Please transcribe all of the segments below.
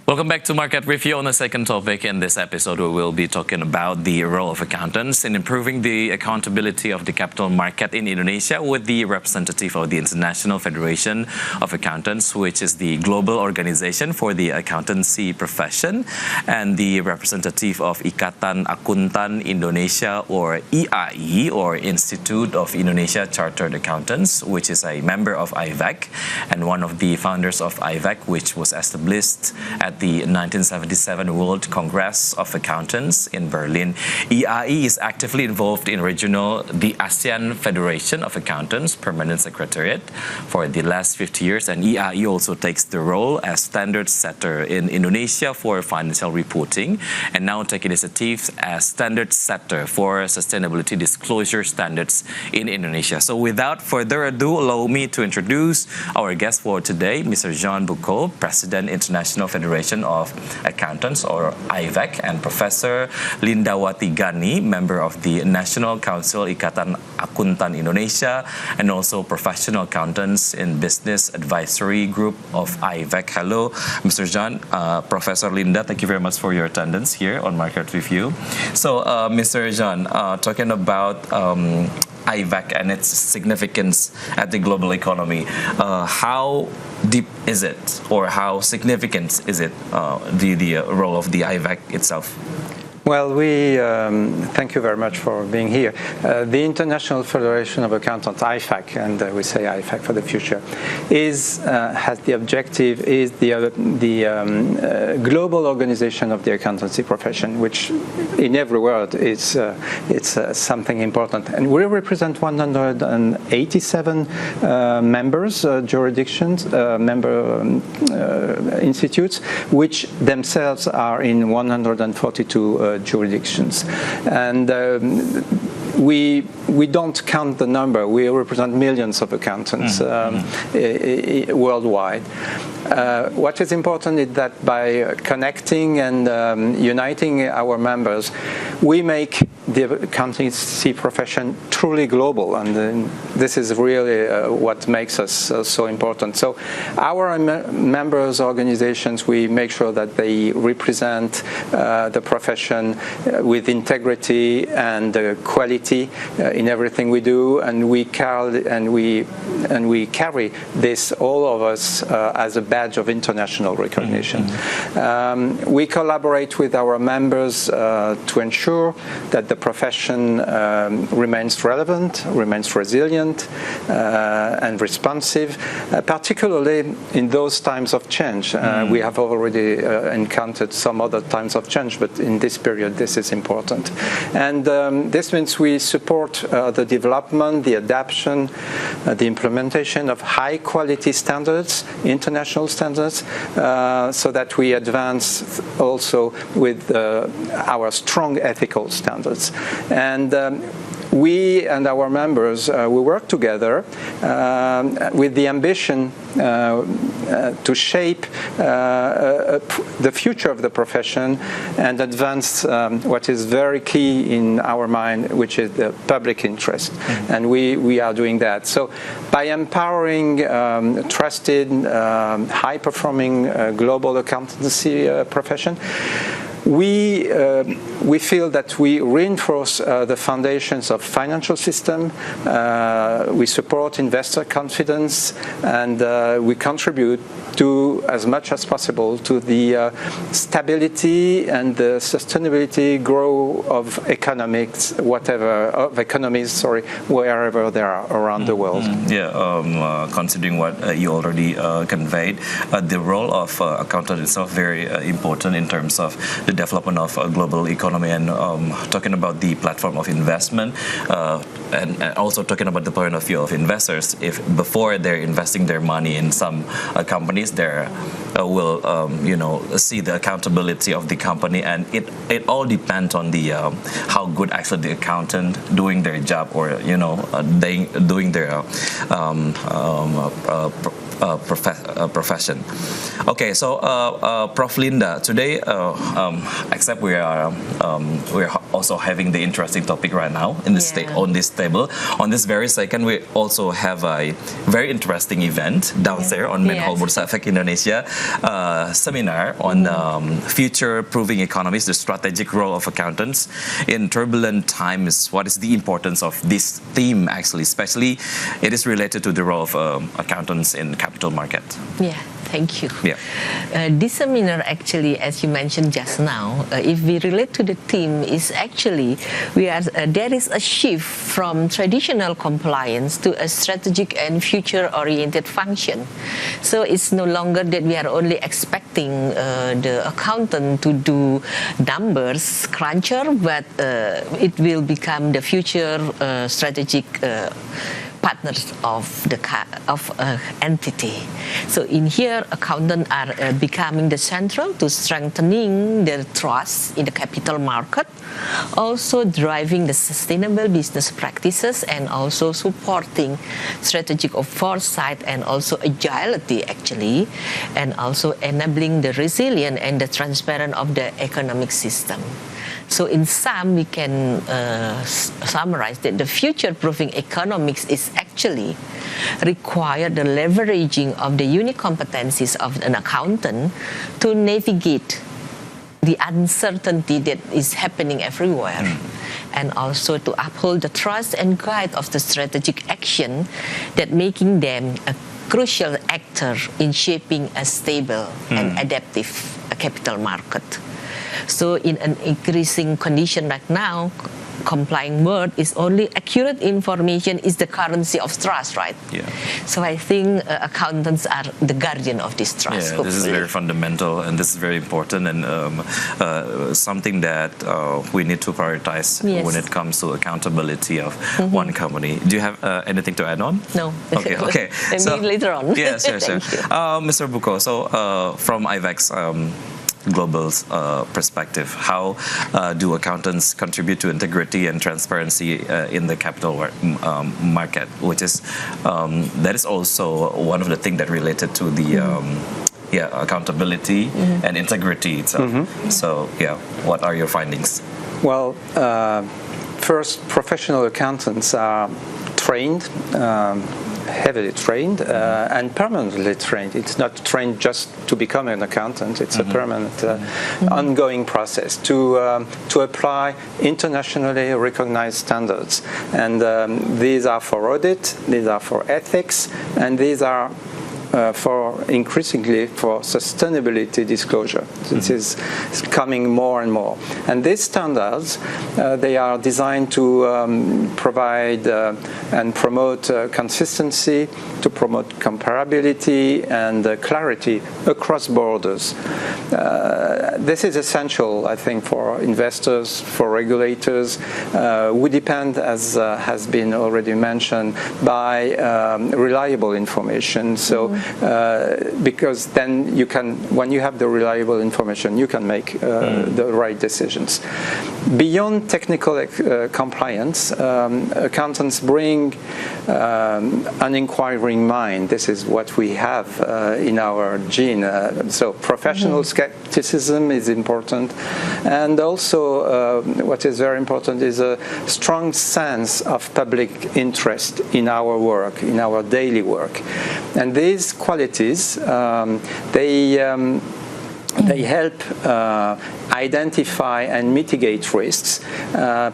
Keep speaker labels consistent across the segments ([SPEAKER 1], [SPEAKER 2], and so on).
[SPEAKER 1] Welcome back to Market Review. On the second topic in this episode, we will be talking about the role of accountants in improving the accountability of the capital market in Indonesia with the representative of the International Federation of Accountants, which is the global organization for the accountancy profession, and the representative of Ikatan Akuntan Indonesia, or IAI, or Institute of Indonesia Chartered Accountants, which is a member of IFAC and one of the founders of IFAC, which was established at the 1977 World Congress of Accountants in Berlin. IAI is actively involved in the ASEAN Federation of Accountants Permanent Secretariat for the last 50 years, and IAI also takes the role as standard setter in Indonesia for financial reporting, and now take initiatives as standard setter for sustainability disclosure standards in Indonesia. So without further ado, allow me to introduce our guest for today, Mr. Jean Bouquot, President, International Federation of Accountants, or IFAC, and Professor Lindawati Gani, member of the National Council Ikatan Akuntan Indonesia, and also professional accountants in Business Advisory Group of IFAC. Hello, Mr. Jean. Professor Linda, thank you very much for your attendance here on Market Review. So, Mr. Jean, talking about IFAC and its significance at the global economy, how deep is it, or how significant is it, the role of the IFAC itself?
[SPEAKER 2] Well, we thank you very much for being here. The International Federation of Accountants, IFAC, and we say IFAC for the future, has the objective is the global organization of the accountancy profession, which in every world it's something important. And we represent 187 members, jurisdictions, member institutes, which themselves are in 142 jurisdictions, and we don't count the number. We represent millions of accountants worldwide. What is important is that by connecting and uniting our members, we make the accountancy profession truly global, and this is really what makes us so important. So our members organizations, we make sure that they represent the profession with integrity and quality in everything we do, and we carry this, all of us, as a badge of international recognition. We collaborate with our members to ensure that the profession remains relevant, remains resilient, and responsive, particularly in those times of change. We have already encountered some other times of change, but in this period, this is important. And this means we support the development, the adoption, the implementation of high-quality standards, international standards, so that we advance also with our strong ethical standards. And we and our members, we work together with the ambition to shape the future of the profession and advance what is very key in our mind, which is the public interest. And we are doing that. So by empowering trusted, high-performing global accountancy profession, we feel that we reinforce the foundations of financial system, we support investor confidence, and we contribute to, as much as possible, to the stability and the sustainability growth of economies, wherever they are around the world.
[SPEAKER 1] Considering what you already conveyed, the role of accountant itself very important in terms of the development of a global economy, and talking about the platform of investment, and also talking about the point of view of investors. If before they're investing their money in some companies, they will see the accountability of the company, and it all depends on the how good actually the accountant doing their job, or they doing their profession. Okay, so Prof. Linda, today, except we're also having the interesting topic right now in the state on this stable. On this very second, we also have a very interesting event downstairs on Main Hall Bursa Efek Indonesia seminar on future-proofing economies, the strategic role of accountants in turbulent times. What is the importance of this theme, actually, especially it is related to the role of accountants in capital market?
[SPEAKER 3] Yeah. Thank you.
[SPEAKER 1] Yeah.
[SPEAKER 3] This seminar actually, as you mentioned just now, if we relate to the theme, is actually there is a shift from traditional compliance to a strategic and future-oriented function. So it's no longer that we are only expecting the accountant to do numbers cruncher, but it will become the future strategic partners of the entity. So in here, accountants are becoming the central to strengthening their trust in the capital market, also driving the sustainable business practices and also supporting strategic foresight and also agility actually, and also enabling the resilient and the transparent of the economic system. So in sum, we can summarize that the future-proofing economics is actually require the leveraging of the unique competencies of an accountant to navigate the uncertainty that is happening everywhere, and also to uphold the trust and guide of the strategic action that making them a crucial actor in shaping a stable and adaptive capital market. So in an increasing condition right now, complying world is only accurate information is the currency of trust, right?
[SPEAKER 1] Yeah.
[SPEAKER 3] So I think accountants are the guardian of this trust.
[SPEAKER 1] Yeah, this is very fundamental and this is very important and something that we need to prioritize when it comes to accountability of one company. Do you have anything to add on?
[SPEAKER 3] No.
[SPEAKER 1] Okay.
[SPEAKER 3] So, later on.
[SPEAKER 1] Yes, sure. Mr. Bouquot, so from IFAC's global perspective, how do accountants contribute to integrity and transparency in the capital market, which is that is also one of the things that related to the accountability and integrity itself. So what are your findings?
[SPEAKER 2] Well, first, professional accountants are trained, heavily trained and permanently trained. It's not trained just to become an accountant. It's a permanent, ongoing process to apply internationally recognized standards. And these are for audit, these are for ethics, and these are increasingly for sustainability disclosure. This is coming more and more. And these standards, they are designed to provide and promote consistency, to promote comparability and clarity across borders. This is essential, I think, for investors, for regulators, who depend, as has been already mentioned, by reliable information. So because then you can, when you have the reliable information, you can make the right decisions. Beyond technical compliance, accountants bring an inquiring mind. This is what we have in our gene. So professional skepticism is important, and also what is very important is a strong sense of public interest in our work, in our daily work. And these qualities, they help identify and mitigate risks,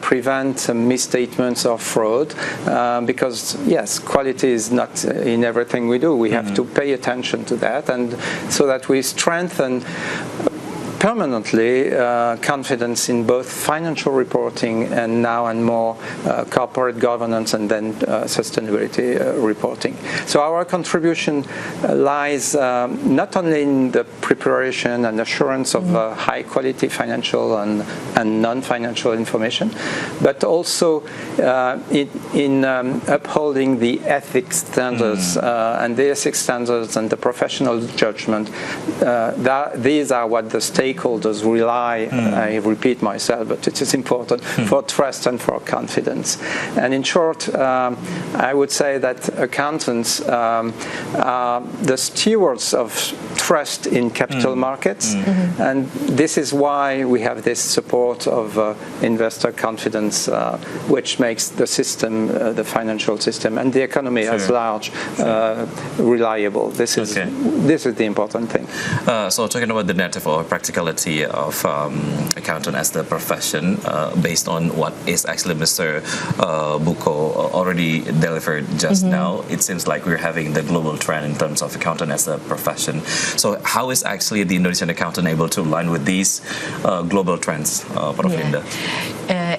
[SPEAKER 2] prevent misstatements or fraud, because yes, quality is not in everything we do. We have to pay attention to that, and so that we strengthen permanently confidence in both financial reporting and now and more corporate governance and then sustainability reporting. So our contribution lies not only in the preparation and assurance of high quality financial and non-financial information, but also in upholding the ethics standards and the ethics standards and the professional judgment. These are what the stakeholders rely, I repeat myself, but it is important, for trust and for confidence. And in short, I would say that accountants are the stewards of trust in capital markets. And this is why we have this support of investor confidence, which makes the system, the financial system, and the economy as large reliable. This is the important thing.
[SPEAKER 1] So talking about the native or practicality of accountant as the profession, based on what is actually Mr. Bouquot already delivered just now, it seems like we're having the global trend in terms of accountant as a profession. So how is actually the Indonesian accountant able to align with these global trends, Prof. Linda?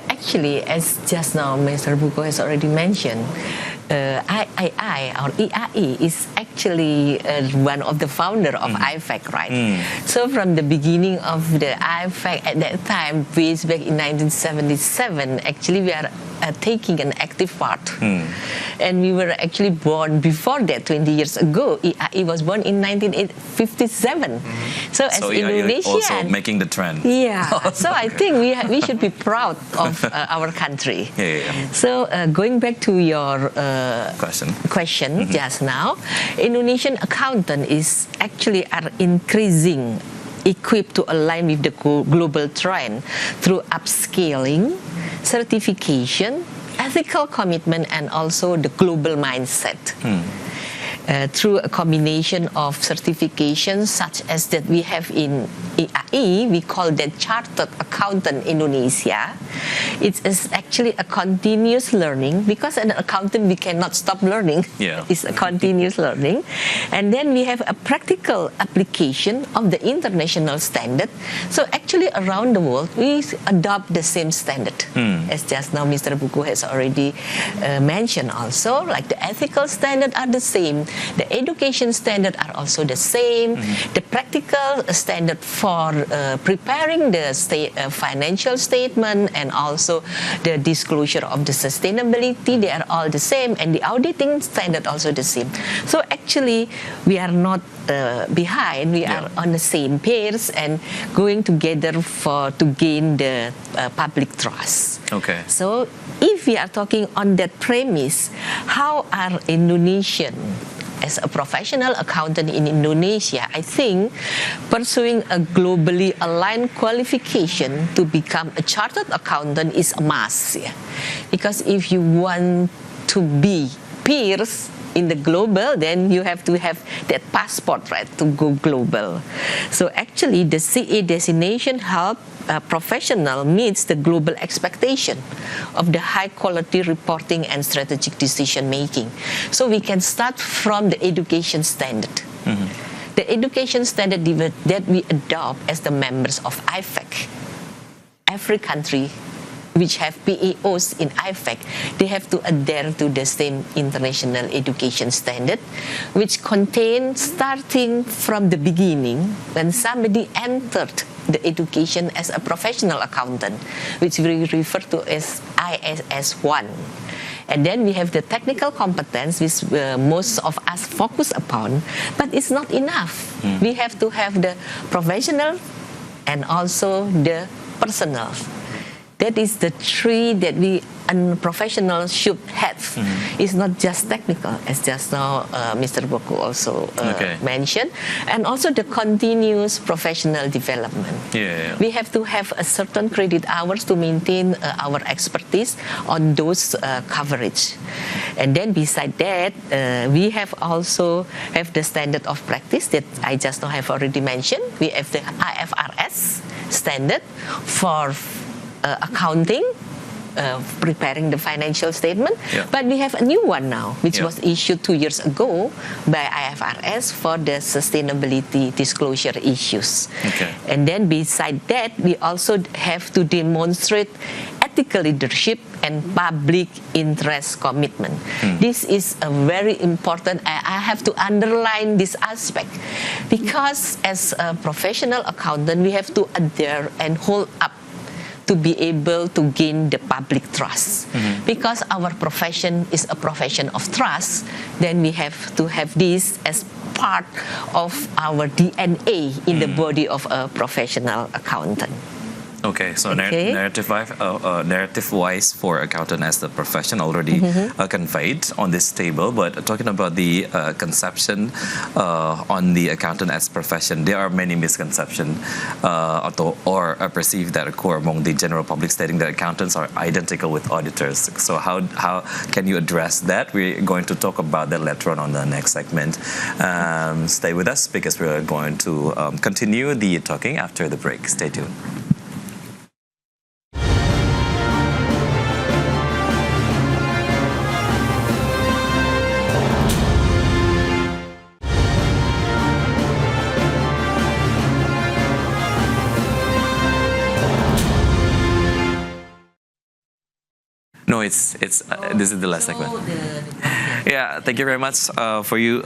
[SPEAKER 3] Actually, as just now Mr. Bouquot has already mentioned, III or EAI is actually one of the founder of IFAC, right? So from the beginning of the IFAC at that time, way back in 1977, actually we are taking an active part. And we were actually born before that, 20 years ago. EAI was born in 1957. So as Indonesian,
[SPEAKER 1] also making the trend.
[SPEAKER 3] Yeah. So I think we should be proud of our country. So going back to your question just now, Indonesian accountant is actually are increasing equipped to align with the global trend through upscaling, certification, ethical commitment, and also the global mindset. Through a combination of certifications such as that we have in EAI, we call that Chartered Accountant Indonesia. It is actually a continuous learning, because an accountant we cannot stop learning. It's a continuous learning. And then we have a practical application of the international standard. So actually around the world we adopt the same standard, as just now Mr. Bouquot has already mentioned also, like the ethical standard are the same. The education standard are also the same. The practical standard for preparing the financial statement and also the disclosure of the sustainability, they are all the same, and the auditing standard also the same. So actually we are not behind, we are on the same pairs and going together to gain the public trust. So if we are talking on that premise, how are Indonesian as a professional accountant in Indonesia, I think pursuing a globally aligned qualification to become a chartered accountant is a must. Because if you want to be peers in the global, then you have to have that passport, right, to go global. So actually the CA designation help a professional meets the global expectation of the high quality reporting and strategic decision making. So we can start from the education standard. The education standard that we adopt as the members of IFAC. Every country which have PEOs in IFAC, they have to adhere to the same international education standard, which contains starting from the beginning when somebody entered the education as a professional accountant, which we refer to as ISS 1. And then we have the technical competence, which most of us focus upon, but it's not enough. We have to have the professional and also the personal. That is the three that we professionals should have. It's not just technical, as just now Mr. Bouquot also mentioned, and also the continuous professional development. We have to have a certain credit hours to maintain our expertise on those coverage. And then beside that, we have also have the standard of practice that I just now have already mentioned. We have the IFRS standard for accounting, preparing the financial statement, but we have a new one now, which was issued 2 years ago by IFRS for the sustainability disclosure issues. And then beside that, we also have to demonstrate ethical leadership and public interest commitment. This is a very important, I have to underline this aspect, because as a professional accountant, we have to adhere and hold up to be able to gain the public trust. Because our profession is a profession of trust, then we have to have this as part of our DNA in the body of a professional accountant.
[SPEAKER 1] Okay, so
[SPEAKER 3] Okay.
[SPEAKER 1] narrative-wise for accountant as the profession already conveyed on this table, but talking about the conception on the accountant as profession, there are many misconceptions or perceived that occur among the general public, stating that accountants are identical with auditors. So how can you address that? We're going to talk about that later on the next segment. Stay with us because we're going to continue the talking after the break. Stay tuned. No, it's this is the last segment. Yeah, thank you very much for you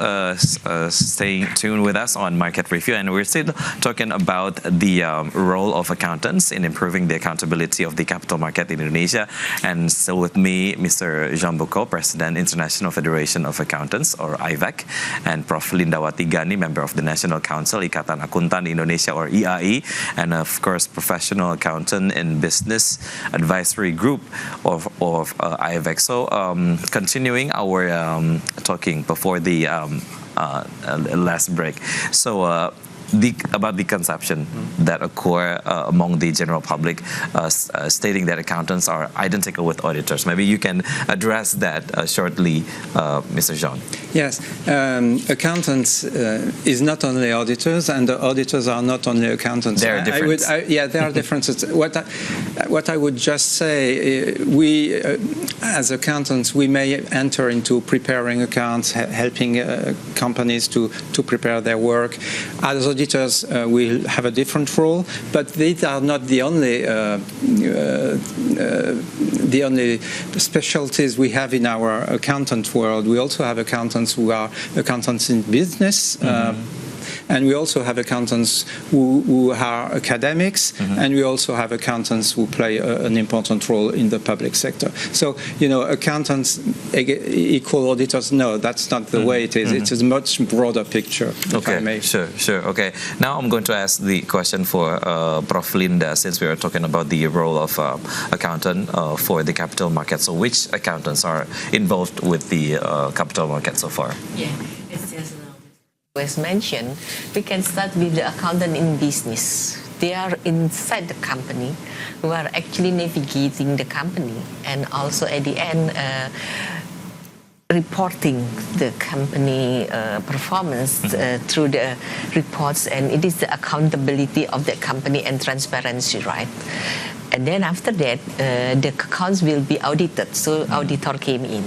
[SPEAKER 1] staying tuned with us on Market Review. And we're still talking about the role of accountants in improving the accountability of the capital market in Indonesia. And still with me, Mr. Jean Bouquot, President, International Federation of Accountants, or IFAC, and Prof. Lindawati Gani, member of the National Council, Ikatan Akuntan Indonesia, or IAI, and of course, professional accountant in business advisory group of IFAC. So continuing our talking before the last break. So about the conception that occur among the general public, stating that accountants are identical with auditors. Maybe you can address that shortly, Mr. Jean.
[SPEAKER 2] Yes, accountants is not only auditors, and the auditors are not only accountants.
[SPEAKER 1] There are differences.
[SPEAKER 2] There are differences. What I would just say, we as accountants, we may enter into preparing accounts, helping companies to prepare their work. As auditors will have a different role, but these are not the only specialties we have in our accountant world. We also have accountants who are accountants in business. And we also have accountants who are academics, and we also have accountants who play an important role in the public sector. So, accountants equal auditors, no, that's not the way it is. It's a much broader picture, if I may.
[SPEAKER 1] Sure. Okay. Now I'm going to ask the question for Prof. Linda, since we are talking about the role of accountant for the capital market. So which accountants are involved with the capital market so far?
[SPEAKER 3] Yeah, it's just was mentioned, we can start with the accountant in business. They are inside the company who are actually navigating the company and also at the end reporting the company performance through the reports, and it is the accountability of the company and transparency, right? And then after that, the accounts will be audited, so auditor came in.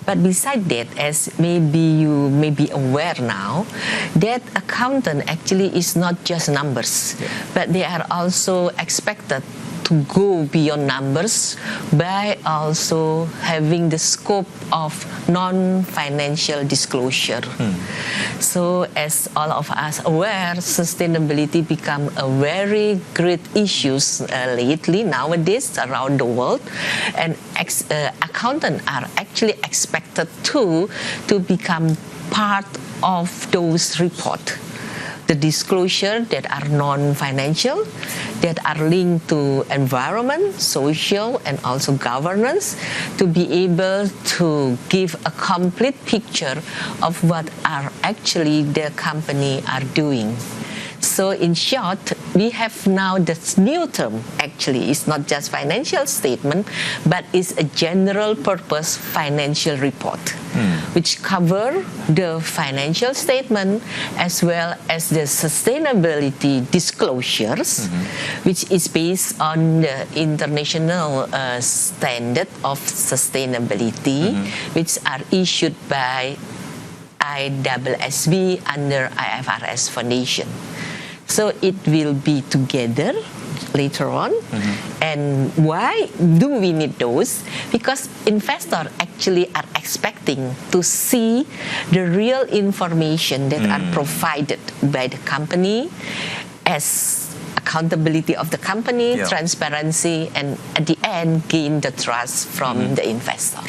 [SPEAKER 3] But beside that, as maybe you may be aware now, that accountant actually is not just numbers, but they are also expected to go beyond numbers by also having the scope of non-financial disclosure. So as all of us aware, sustainability become a very great issue lately, nowadays around the world, and accountants are actually expected to become part of those reports. The disclosure that are non-financial, that are linked to environment, social, and also governance, to be able to give a complete picture of what are actually the company are doing. So in short, we have now this new term, actually, it's not just financial statement, but it's a general purpose financial report, which cover the financial statement as well as the sustainability disclosures, which is based on the international standard of sustainability, which are issued by ISSB under IFRS Foundation. So it will be together later on. And why do we need those? Because investors actually are expecting to see the real information that are provided by the company as accountability of the company,
[SPEAKER 1] Yeah.
[SPEAKER 3] transparency, and at the end, gain the trust from the investor.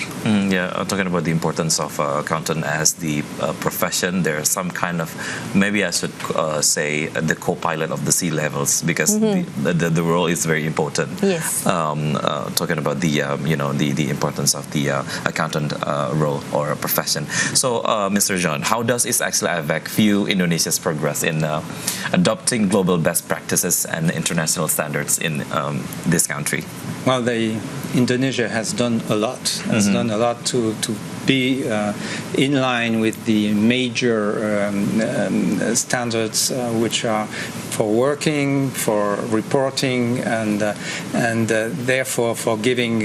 [SPEAKER 1] Talking about the importance of accountant as the profession, there's some kind of, maybe I should say, the co-pilot of the C-levels, because the role is very important.
[SPEAKER 3] Yes.
[SPEAKER 1] Talking about the importance of the accountant role or profession. So, Mr. John, how does IFAC view Indonesia's progress in adopting global best practices and international standards in this country?
[SPEAKER 2] Well, Indonesia has done a lot. To be in line with the major standards which are for working, for reporting, and therefore for giving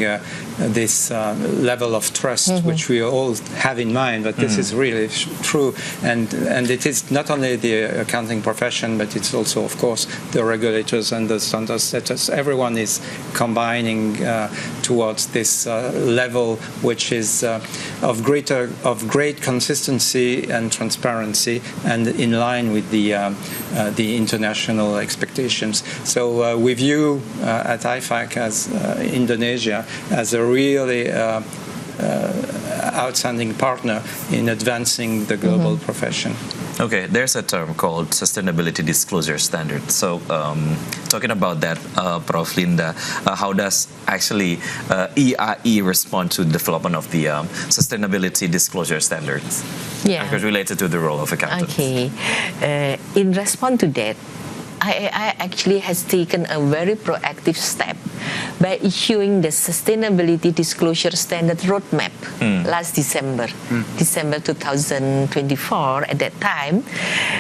[SPEAKER 2] this level of trust which we all have in mind. But this is really true, and it is not only the accounting profession, but it's also, of course, the regulators and the standard setters. Everyone is combining towards this level, which is of great consistency and transparency, and in line with the international expectations. So we view at IFAC as Indonesia as a really outstanding partner in advancing the global profession.
[SPEAKER 1] Okay, there's a term called sustainability disclosure standard. So, talking about that, Prof. Linda, how does actually EIE respond to development of the sustainability disclosure standards?
[SPEAKER 3] Yeah.
[SPEAKER 1] Related to the role of accountants.
[SPEAKER 3] Okay. In response to that, IAI actually has taken a very proactive step by issuing the Sustainability Disclosure Standard Roadmap last December 2024 at that time.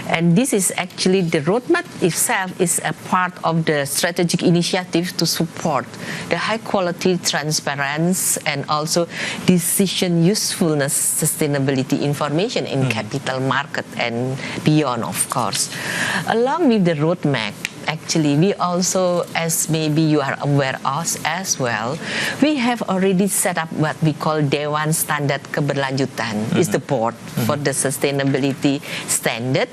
[SPEAKER 3] And this is actually, the roadmap itself is a part of the strategic initiative to support the high quality, transparency, and also decision usefulness sustainability information in capital market and beyond, of course. Along with the roadmap, actually, we also, as maybe you are aware of as well, we have already set up what we call Dewan Standard Keberlanjutan. It's the board for the sustainability standard,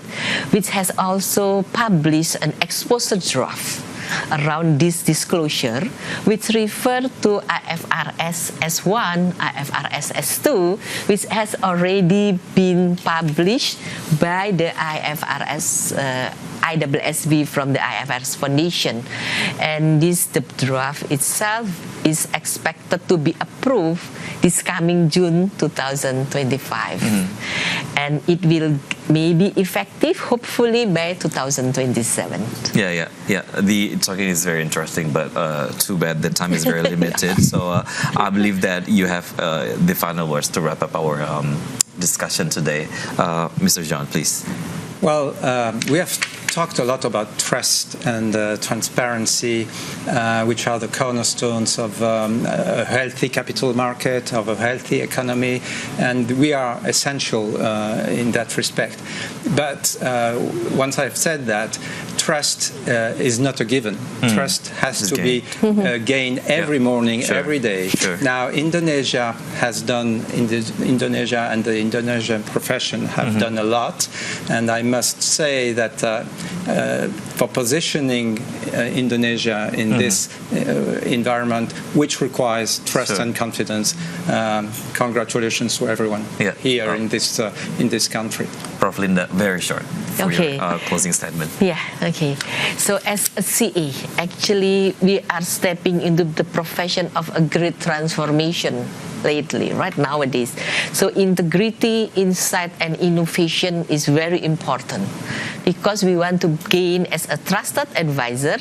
[SPEAKER 3] which has also published an exposure draft around this disclosure, which refer to IFRS S1, IFRS S2, which has already been published by the IWSB from the IFRS Foundation. And the draft itself is expected to be approved this coming June 2025. And it will maybe effective, hopefully, by 2027.
[SPEAKER 1] Yeah. The talking is very interesting, but too bad the time is very limited. So I believe that you have the final words to wrap up our discussion today. Mr. John, please.
[SPEAKER 2] Well, we have talked a lot about trust and transparency, which are the cornerstones of a healthy capital market, of a healthy economy, and we are essential in that respect. But once I've said that, trust is not a given. Trust has to be gained every morning, every day.
[SPEAKER 1] Sure.
[SPEAKER 2] Now, Indonesia has done, Indonesia and the Indonesian profession have done a lot, and I must say that for positioning Indonesia in this environment, which requires trust and confidence, congratulations to everyone here in this country.
[SPEAKER 1] Prof. Linda, very short for your closing statement.
[SPEAKER 3] Yeah, okay. So as a CA, actually, we are stepping into the profession of a great transformation lately, right nowadays. So integrity, insight, and innovation is very important because we want to gain as a trusted advisor,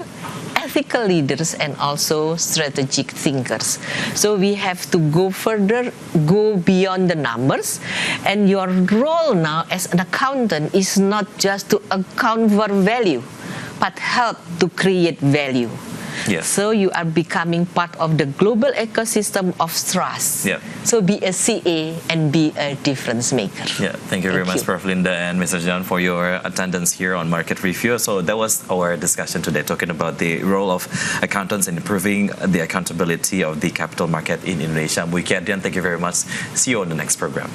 [SPEAKER 3] ethical leaders, and also strategic thinkers. So we have to go further, go beyond the numbers. And your role now as an accountant is not just to account for value, but help to create value.
[SPEAKER 1] Yes.
[SPEAKER 3] So you are becoming part of the global ecosystem of trust.
[SPEAKER 1] Yeah.
[SPEAKER 3] So be a CA and be a difference maker.
[SPEAKER 1] Yeah, thank you very much, Prof. Linda and Mr. John, for your attendance here on Market Review. So that was our discussion today, talking about the role of accountants in improving the accountability of the capital market in Indonesia. Bouquot, thank you very much. See you on the next program.